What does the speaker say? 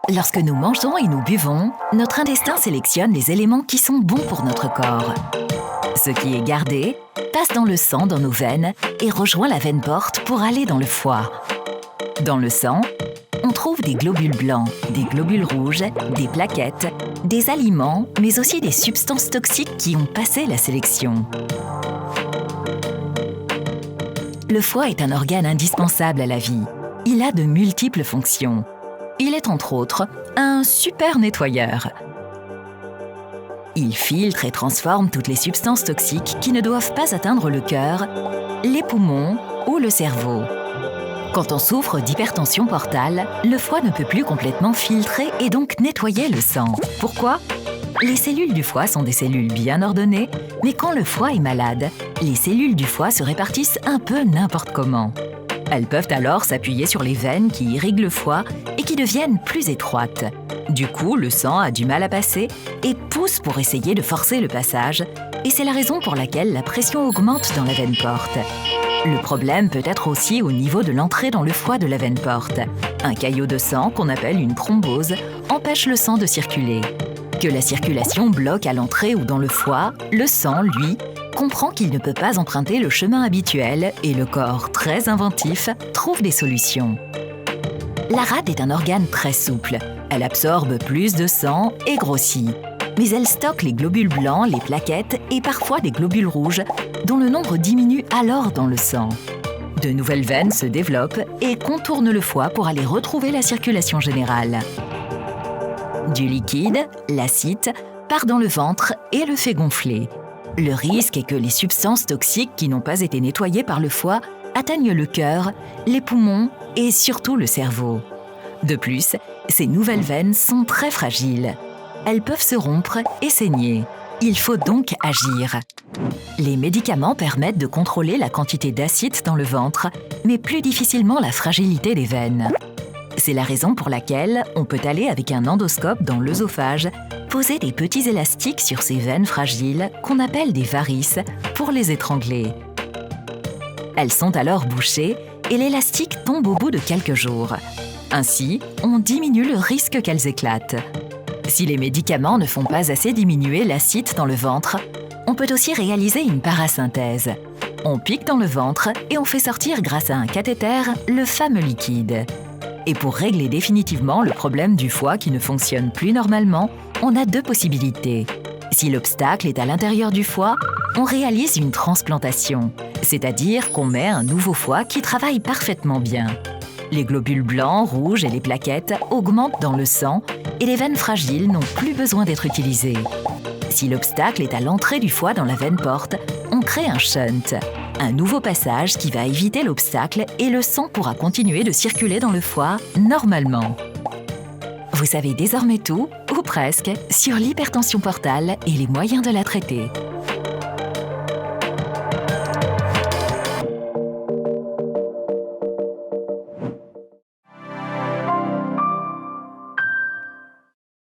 Lorsque nous mangeons et nous buvons, notre intestin sélectionne les éléments qui sont bons pour notre corps. Ce qui est gardé passe dans le sang dans nos veines et rejoint la veine porte pour aller dans le foie. Dans le sang, on trouve des globules blancs, des globules rouges, des plaquettes, des aliments, mais aussi des substances toxiques qui ont passé la sélection. Le foie est un organe indispensable à la vie. Il a de multiples fonctions. Il est entre autres un super nettoyeur. Il filtre et transforme toutes les substances toxiques qui ne doivent pas atteindre le cœur, les poumons ou le cerveau. Quand on souffre d'hypertension portale, le foie ne peut plus complètement filtrer et donc nettoyer le sang. Pourquoi ? Les cellules du foie sont des cellules bien ordonnées, mais quand le foie est malade, les cellules du foie se répartissent un peu n'importe comment. Elles peuvent alors s'appuyer sur les veines qui irriguent le foie et qui deviennent plus étroites. Du coup, le sang a du mal à passer et pousse pour essayer de forcer le passage, et c'est la raison pour laquelle la pression augmente dans la veine porte. Le problème peut être aussi au niveau de l'entrée dans le foie de la veine porte. Un caillot de sang, qu'on appelle une thrombose, empêche le sang de circuler. Que la circulation bloque à l'entrée ou dans le foie, le sang, lui, comprend qu'il ne peut pas emprunter le chemin habituel et le corps, très inventif, trouve des solutions. La rate est un organe très souple. Elle absorbe plus de sang et grossit. Mais elle stocke les globules blancs, les plaquettes et parfois des globules rouges, dont le nombre diminue alors dans le sang. De nouvelles veines se développent et contournent le foie pour aller retrouver la circulation générale. Du liquide, l'acide, part dans le ventre et le fait gonfler. Le risque est que les substances toxiques qui n'ont pas été nettoyées par le foie atteignent le cœur, les poumons et surtout le cerveau. De plus, ces nouvelles veines sont très fragiles. Elles peuvent se rompre et saigner. Il faut donc agir. Les médicaments permettent de contrôler la quantité d'acide dans le ventre, mais plus difficilement la fragilité des veines. C'est la raison pour laquelle on peut aller avec un endoscope dans l'œsophage, poser des petits élastiques sur ces veines fragiles qu'on appelle des varices pour les étrangler. Elles sont alors bouchées et l'élastique tombe au bout de quelques jours. Ainsi, on diminue le risque qu'elles éclatent. Si les médicaments ne font pas assez diminuer l'acide dans le ventre, on peut aussi réaliser une parasynthèse. On pique dans le ventre et on fait sortir grâce à un cathéter le fameux liquide. Et pour régler définitivement le problème du foie qui ne fonctionne plus normalement, on a deux possibilités. Si l'obstacle est à l'intérieur du foie, on réalise une transplantation, c'est-à-dire qu'on met un nouveau foie qui travaille parfaitement bien. Les globules blancs, rouges et les plaquettes augmentent dans le sang et les veines fragiles n'ont plus besoin d'être utilisées. Si l'obstacle est à l'entrée du foie dans la veine porte, on crée un shunt, un nouveau passage qui va éviter l'obstacle et le sang pourra continuer de circuler dans le foie normalement. Vous savez désormais tout, ou presque, sur l'hypertension portale et les moyens de la traiter.